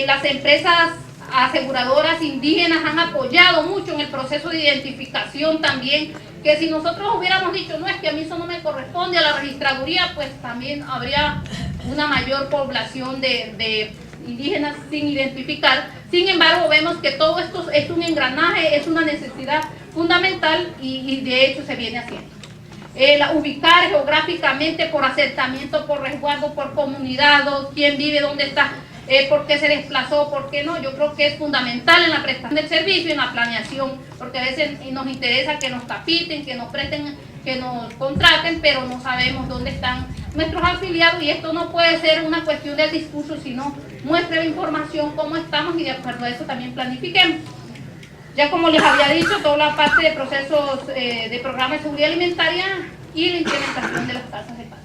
Las empresas aseguradoras indígenas han apoyado mucho en el proceso de identificación también, que si nosotros hubiéramos dicho, no, es que a mí eso no me corresponde a la registraduría, pues también habría una mayor población de indígenas sin identificar. Sin embargo, vemos que todo esto es un engranaje, es una necesidad fundamental y de hecho se viene haciendo. Ubicar geográficamente por asentamiento, por resguardo, por comunidad, quién vive, dónde está, por qué se desplazó, por qué no. Yo creo que es fundamental en la prestación del servicio, en la planeación, porque a veces nos interesa que nos capiten, que nos presten, que nos contraten, pero no sabemos dónde están nuestros afiliados, y esto no puede ser una cuestión del discurso, sino muestre la información, cómo estamos, y de acuerdo a eso también planifiquemos. Ya como les había dicho, toda la parte de procesos de programa de seguridad alimentaria y la implementación de las tasas de paso.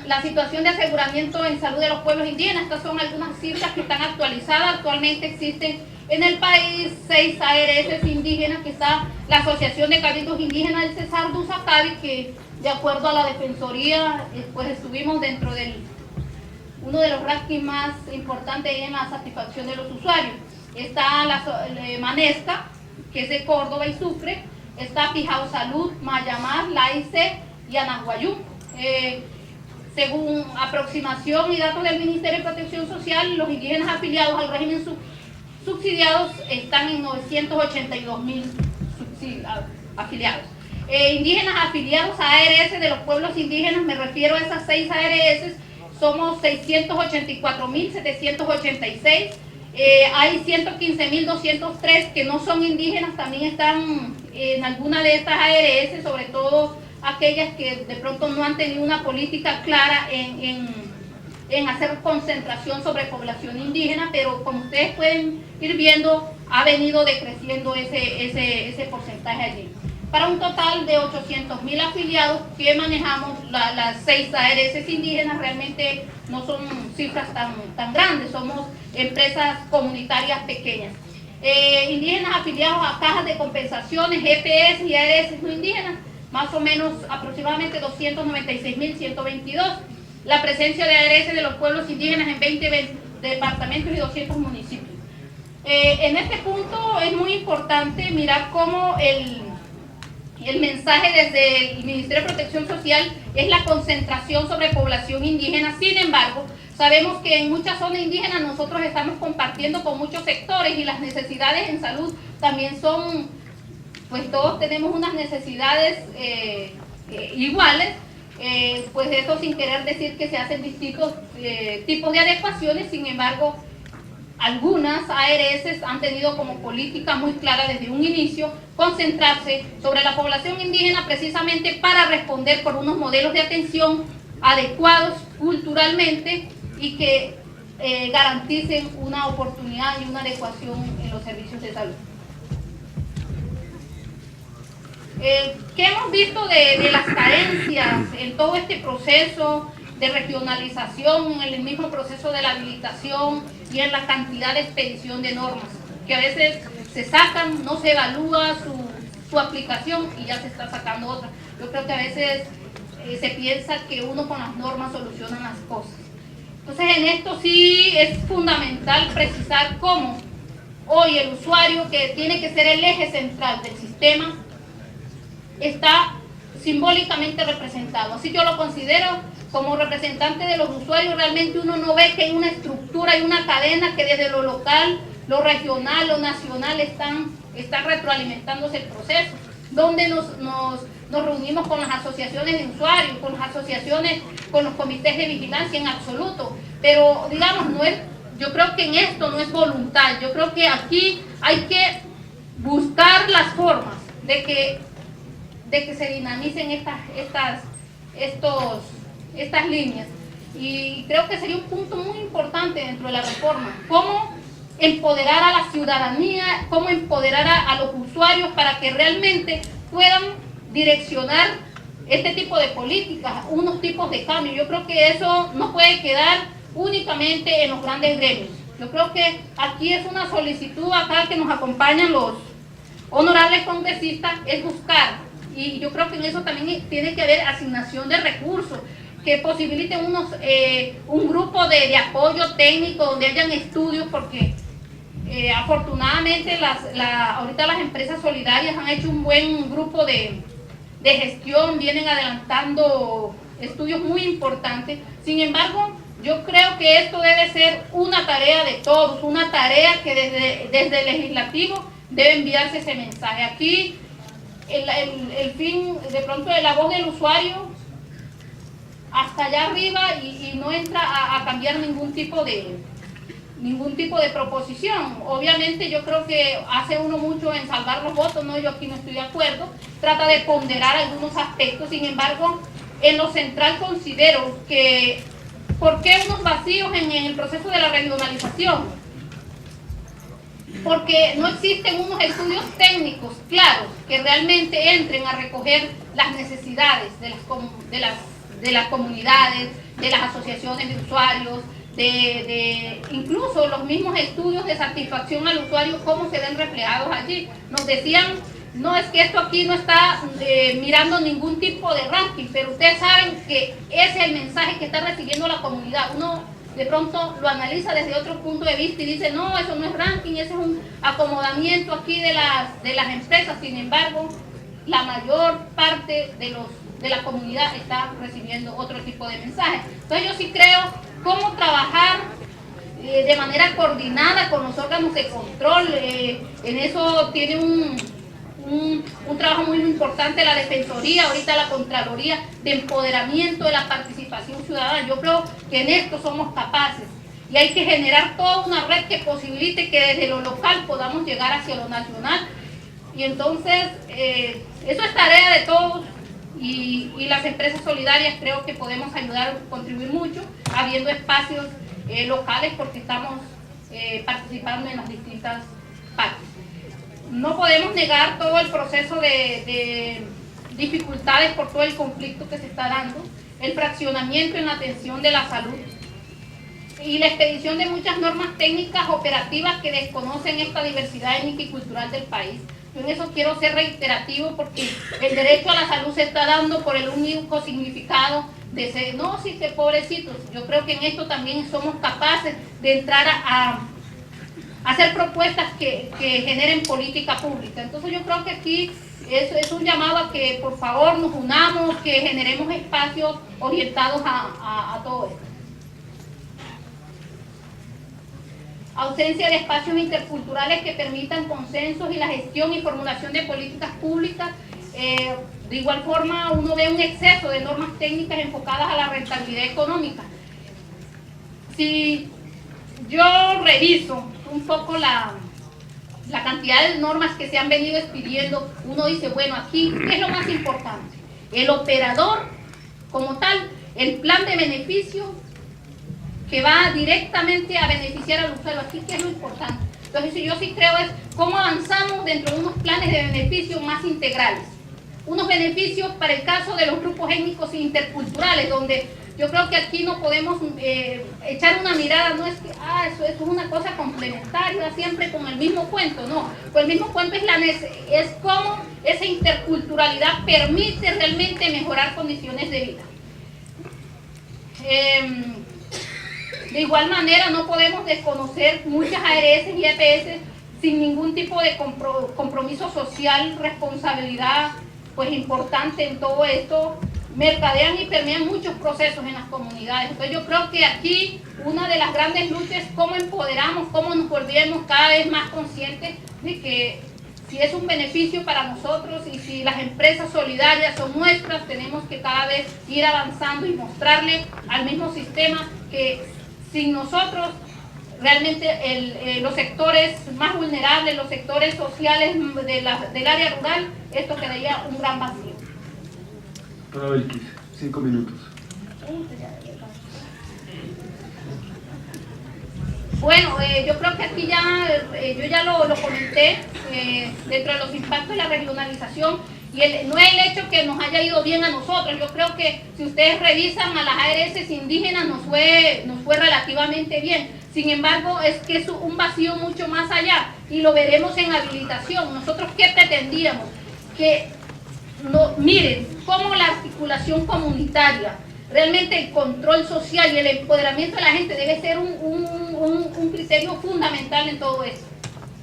La situación de aseguramiento en salud de los pueblos indígenas, estas son algunas cifras que están actualizadas. Actualmente existen en el país 6 ARS indígenas, que está la Asociación de Cabildos Indígenas del Cesar Dusacabi, que de acuerdo a la Defensoría, pues estuvimos dentro del uno de los rankings más importantes en la satisfacción de los usuarios. Está la Manesca, que es de Córdoba y Sucre, está Pijao Salud, Mayamás, Laice y Anahuayú. Según aproximación y datos del Ministerio de Protección Social, los indígenas afiliados al régimen subsidiados están en 982.000 afiliados. Indígenas afiliados a ARS de los pueblos indígenas, me refiero a esas 6 ARS, somos 680.786. Hay 115.203 que no son indígenas, también están en alguna de estas ARS, sobre todo aquellas que de pronto no han tenido una política clara en hacer concentración sobre población indígena, pero como ustedes pueden ir viendo, ha venido decreciendo ese porcentaje allí. Para un total de 800.000 afiliados que manejamos, las 6 ARS indígenas realmente no son cifras tan grandes, somos empresas comunitarias pequeñas. Indígenas afiliados a cajas de compensaciones, GPS y ARS no indígenas, más o menos aproximadamente 296.122. La presencia de ARS de los pueblos indígenas en 20 departamentos y 200 municipios. En este punto es muy importante mirar cómo el mensaje desde el Ministerio de Protección Social es la concentración sobre población indígena. Sin embargo, sabemos que en muchas zonas indígenas nosotros estamos compartiendo con muchos sectores y las necesidades en salud también son, pues todos tenemos unas necesidades iguales, pues eso sin querer decir que se hacen distintos tipos de adecuaciones. Sin embargo, algunas ARS han tenido como política muy clara desde un inicio concentrarse sobre la población indígena precisamente para responder por unos modelos de atención adecuados culturalmente y que garanticen una oportunidad y una adecuación en los servicios de salud. ¿Qué hemos visto de las carencias en todo este proceso de regionalización, en el mismo proceso de la habilitación y en la cantidad de expedición de normas? Que a veces se sacan, no se evalúa su aplicación y ya se está sacando otra. Yo creo que a veces se piensa que uno con las normas soluciona las cosas. Entonces en esto sí es fundamental precisar cómo hoy el usuario, que tiene que ser el eje central del sistema, está simbólicamente representado. Así yo lo considero como representante de los usuarios. Realmente uno no ve que hay una estructura y una cadena que desde lo local, lo regional, lo nacional están retroalimentándose el proceso, donde nos reunimos con las asociaciones de usuarios, con las asociaciones, con los comités de vigilancia en absoluto, pero digamos, yo creo que en esto no es voluntad. Yo creo que aquí hay que buscar las formas de que se dinamicen estas líneas, y creo que sería un punto muy importante dentro de la reforma, cómo empoderar a la ciudadanía, cómo empoderar a los usuarios para que realmente puedan direccionar este tipo de políticas, unos tipos de cambios. Yo creo que eso no puede quedar únicamente en los grandes gremios. Yo creo que aquí es una solicitud acá que nos acompañan los honorables congresistas, es buscar, y yo creo que en eso también tiene que haber asignación de recursos, que posibiliten un grupo de apoyo técnico donde hayan estudios, porque afortunadamente ahorita las empresas solidarias han hecho un buen grupo de gestión, vienen adelantando estudios muy importantes. Sin embargo, yo creo que esto debe ser una tarea de todos, una tarea que desde el legislativo debe enviarse ese mensaje. Aquí el fin, de pronto, de la voz del usuario hasta allá arriba y no entra a cambiar ningún tipo de proposición. Obviamente yo creo que hace uno mucho en salvar los votos, no, yo aquí no estoy de acuerdo, trata de ponderar algunos aspectos. Sin embargo, en lo central considero que ¿por qué unos vacíos en el proceso de la regionalización? Porque no existen unos estudios técnicos claros que realmente entren a recoger las necesidades de las comunidades, de las asociaciones de usuarios, incluso los mismos estudios de satisfacción al usuario, cómo se ven reflejados allí. Nos decían, no, es que esto aquí no está mirando ningún tipo de ranking, pero ustedes saben que ese es el mensaje que está recibiendo la comunidad. Uno de pronto lo analiza desde otro punto de vista y dice, no, eso no es ranking, ese es un acomodamiento aquí de las empresas. Sin embargo, la mayor parte de la comunidad está recibiendo otro tipo de mensajes. Entonces yo sí creo cómo trabajar de manera coordinada con los órganos de control. En eso tiene un trabajo muy importante la Defensoría, ahorita la Contraloría, de empoderamiento de la participación ciudadana. Yo creo que en esto somos capaces y hay que generar toda una red que posibilite que desde lo local podamos llegar hacia lo nacional. Y entonces eso es tarea de todos y las empresas solidarias creo que podemos ayudar, contribuir mucho, habiendo espacios locales, porque estamos participando en las distintas partes. No podemos negar todo el proceso de dificultades por todo el conflicto que se está dando, el fraccionamiento en la atención de la salud y la expedición de muchas normas técnicas operativas que desconocen esta diversidad étnica y cultural del país. Yo en eso quiero ser reiterativo, porque el derecho a la salud se está dando por el único significado de ser, no, sí, que pobrecitos. Yo creo que en esto también somos capaces de entrar a hacer propuestas que generen política pública. Entonces yo creo que aquí es un llamado a que por favor nos unamos, que generemos espacios orientados a todo esto. Ausencia de espacios interculturales que permitan consensos y la gestión y formulación de políticas públicas. De igual forma, uno ve un exceso de normas técnicas enfocadas a la rentabilidad económica. Si yo reviso un poco la cantidad de normas que se han venido expidiendo, uno dice, bueno, aquí, ¿qué es lo más importante? El operador como tal, el plan de beneficio que va directamente a beneficiar al usuario. Aquí, ¿qué es lo importante? Entonces, yo sí creo es cómo avanzamos dentro de unos planes de beneficio más integrales. Unos beneficios para el caso de los grupos étnicos e interculturales, donde yo creo que aquí no podemos echar una mirada, no es que eso es una cosa complementaria, siempre con el mismo cuento, no. Pues el mismo cuento es cómo esa interculturalidad permite realmente mejorar condiciones de vida. De igual manera, no podemos desconocer muchas ARS y EPS sin ningún tipo de compromiso social, responsabilidad pues importante en todo esto. Mercadean y permean muchos procesos en las comunidades. Entonces yo creo que aquí una de las grandes luchas es cómo empoderamos, cómo nos volvemos cada vez más conscientes de que si es un beneficio para nosotros y si las empresas solidarias son nuestras, tenemos que cada vez ir avanzando y mostrarle al mismo sistema que sin nosotros realmente los sectores más vulnerables, los sectores sociales del área rural, esto quedaría un gran vacío. Doctora Belkis, 5 minutos. Bueno, yo creo que aquí ya, yo ya lo comenté, dentro de los impactos de la regionalización, y no es el hecho que nos haya ido bien a nosotros. Yo creo que si ustedes revisan a las ARS indígenas nos fue relativamente bien. Sin embargo, es que es un vacío mucho más allá, y lo veremos en habilitación. Nosotros, ¿qué pretendíamos? Que miren cómo la articulación comunitaria, realmente el control social y el empoderamiento de la gente debe ser un criterio fundamental en todo esto.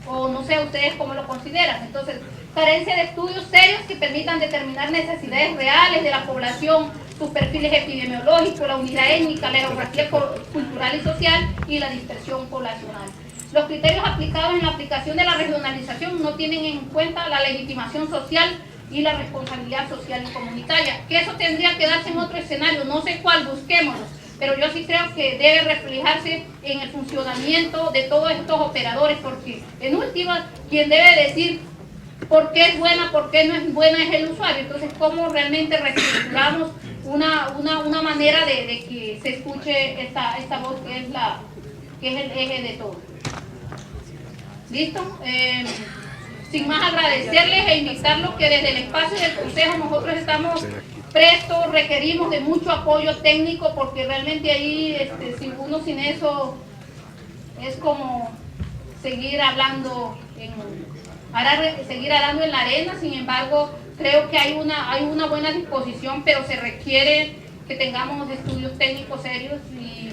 O no sé ustedes cómo lo consideran. Entonces, carencia de estudios serios que permitan determinar necesidades reales de la población, sus perfiles epidemiológicos, la unidad étnica, la geografía cultural y social y la dispersión poblacional. Los criterios aplicados en la aplicación de la regionalización no tienen en cuenta la legitimación social y la responsabilidad social y comunitaria, que eso tendría que darse en otro escenario, no sé cuál, busquémoslo, pero yo sí creo que debe reflejarse en el funcionamiento de todos estos operadores, porque en última, quien debe decir por qué es buena, por qué no es buena es el usuario. Entonces, ¿cómo realmente reestructuramos una manera de que se escuche esta voz que es el eje de todo? ¿Listo? Sin más, agradecerles e invitarlos que desde el espacio del Consejo nosotros estamos prestos, requerimos de mucho apoyo técnico, porque realmente ahí, sin eso, es como seguir hablando en la arena. Sin embargo, creo que hay una buena disposición, pero se requiere que tengamos estudios técnicos serios, y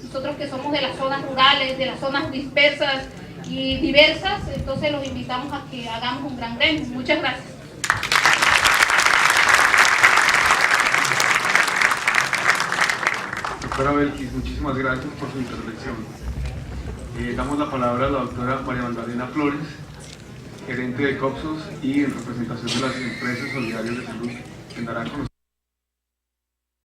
nosotros que somos de las zonas rurales, de las zonas dispersas y diversas, entonces los invitamos a que hagamos un gran gremio. Muchas gracias. Doctora Belkis, muchísimas gracias por su intervención. Damos la palabra a la doctora María Magdalena Flores, gerente de COPSOS y en representación de las empresas solidarias de salud, que andarán con nosotros.